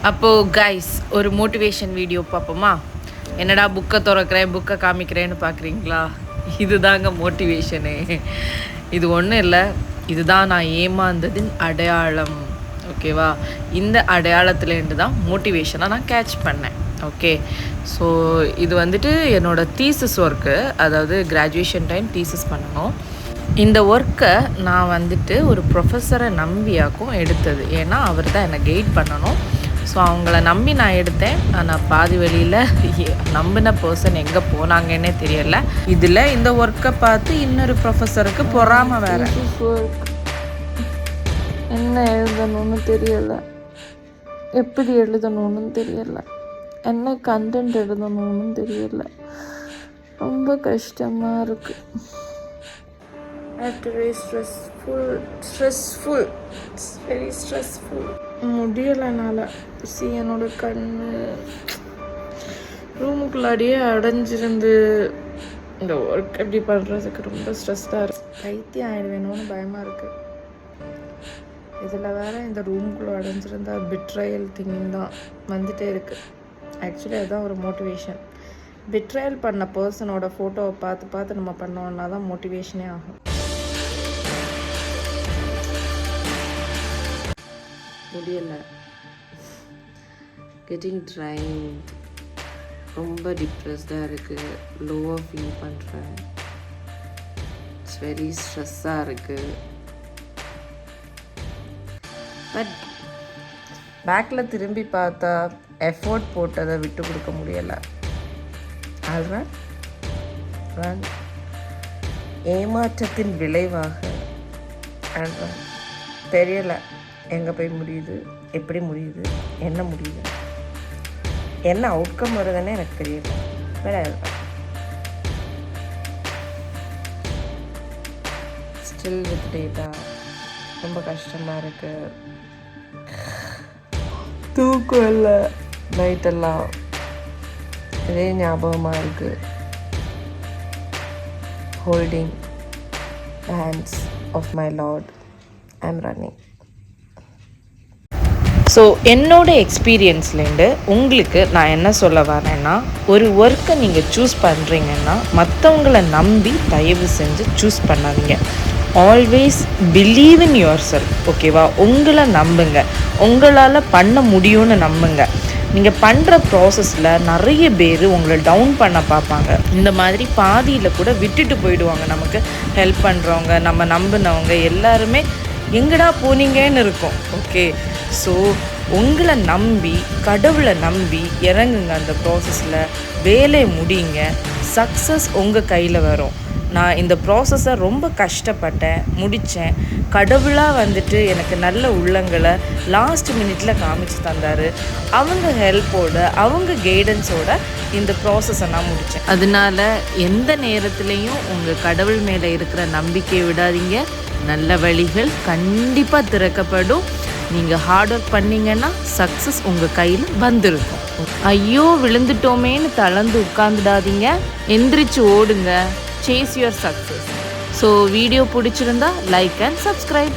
அப்போது கைஸ் ஒரு motivation video பார்ப்போமா? என்னடா புக்கை திறக்கிறேன் புக்கை காமிக்கிறேன்னு பார்க்குறீங்களா? இதுதாங்க மோட்டிவேஷனே. இது ஒன்றும் இல்லை, இதுதான் நான் ஏமாந்ததின் அடையாளம். ஓகேவா? இந்த அடையாளத்துலேருந்து தான் மோட்டிவேஷனாக நான் கேட்ச் பண்ணேன். ஓகே, ஸோ இது வந்துட்டு என்னோடய தீசிஸ் ஒர்க்கு, அதாவது கிராஜுவேஷன் டைம் தீசிஸ் பண்ணணும். இந்த ஒர்க்கை நான் வந்துட்டு ஒரு ப்ரொஃபஸரை நம்பியாக்கும் எடுத்தது. ஏன்னா அவர் தான் என்னை கைட் பண்ணணும். ஸோ அவங்கள நம்பி நான் எடுத்தேன். ஆனால் பாதி வழியில் நம்பின பர்சன் எங்கே போனாங்கன்னே தெரியலை. இதில் இந்த ஒர்க்கை பார்த்து இன்னொரு ப்ரொஃபஸருக்கு பொறாமல் வேறு. என்ன எழுதணும்னு தெரியலை, எப்படி எழுதணும்னு தெரியலை, என்ன கண்டென்ட் எழுதணும்னு தெரியலை. ரொம்ப கஷ்டமாக இருக்குது. very stressful. It's very stressful. முடியலைனால என்னோட கண்ணு ரூமுக்குள்ளாடியே அடைஞ்சிருந்து இந்த ஒர்க் எப்படி பண்ணுறதுக்கு ரொம்ப ஸ்ட்ரெஸ்டாக இருக்கு. பைத்தியம் ஆயிடுவேணும்னு பயமாக இருக்குது. இதில் வேறு இந்த ரூமுக்குள்ளே அடைஞ்சிருந்தா பிட்ரையல் திங்கிங் தான் வந்துகிட்டே இருக்குது. ஆக்சுவலி அதுதான் ஒரு மோட்டிவேஷன். பிட்ரையல் பண்ண பர்சனோட ஃபோட்டோவை பார்த்து நம்ம பண்ணோன்னா தான் மோட்டிவேஷனே ஆகும். முடியலை, கெட்டிங் ட்ரைன்ட், ரொம்ப டிப்ரெஸ்டாக இருக்குது, லோவாக ஃபீல் பண்ணுறேன், இட்ஸ் வெரி ஸ்ட்ரெஸ்ஸாக இருக்குது. பட் பேக்கில் திரும்பி பார்த்தா எஃபோர்ட் போட்டதை விட்டு கொடுக்க முடியலை. அதுதான் ஏமாற்றத்தின் விளைவாக தெரியலை எங்கே போய் முடியுது, எப்படி முடியுது, என்ன முடியுது, என்ன அவுட்கம் வருதுன்னு எனக்கு தெரியல. ஸ்டில் வித் டேட்டா ரொம்ப கஷ்டமாக இருக்குது. தூக்கம் இல்லை, நைட்டெல்லாம் இதே ஞாபகமாக இருக்குது. Holding the hands of my Lord, I am running. So என்னோட எக்ஸ்பீரியன்ஸ்லேருந்து உங்களுக்கு நான் என்ன சொல்ல வரேன்னா, ஒரு ஒர்க்கை நீங்கள் சூஸ் பண்ணுறீங்கன்னா மற்றவங்கள நம்பி தயவு செஞ்சு சூஸ் பண்ணாதீங்க. Always believe in your self. ஓகேவா? உங்களை நம்புங்க, உங்களால் பண்ண முடியும்னு நம்புங்க. நீங்கள் பண்ணுற ப்ராசஸில் நிறைய பேர் உங்களை டவுன் பண்ண பார்ப்பாங்க. இந்த மாதிரி பாதியில் கூட விட்டுட்டு போயிடுவாங்க. நமக்கு ஹெல்ப் பண்ணுறவங்க, நம்ம நம்பினவங்க எல்லாருமே எங்கடா போனீங்கன்னு இருக்கும். ஓகே, ஸோ உங்களை நம்பி, கடவுளை நம்பி இறங்குங்க. அந்த ப்ராசஸில் வேலையை முடியுங்க. சக்ஸஸ் உங்கள் கையில் வரும். நான் இந்த ப்ராசஸை ரொம்ப கஷ்டப்பட்டேன், முடித்தேன். கடவுளாக வந்துட்டு எனக்கு நல்ல உள்ளங்களை லாஸ்ட் மினிட்டில் காமிச்சு தந்தார். அவங்க ஹெல்ப்போட, அவங்க கைடன்ஸோட இந்த ப்ராசஸை நான் முடித்தேன். அதனால எந்த நேரத்துலையும் உங்கள் கடவுள் மேலே இருக்கிற நம்பிக்கையை விடாதீங்க. நல்ல வழிகள் கண்டிப்பாக திறக்கப்படும். நீங்கள் ஹார்ட் ஒர்க் பண்ணிங்கன்னா சக்ஸஸ் உங்கள் கையில் வந்துருக்கும். ஐயோ விழுந்துட்டோமேன்னு தளர்ந்து உட்காந்துடாதீங்க, எந்திரிச்சு ஓடுங்க. Chase your success. So video பிடிச்சிருந்தா லைக் அண்ட் சப்ஸ்கிரைப்.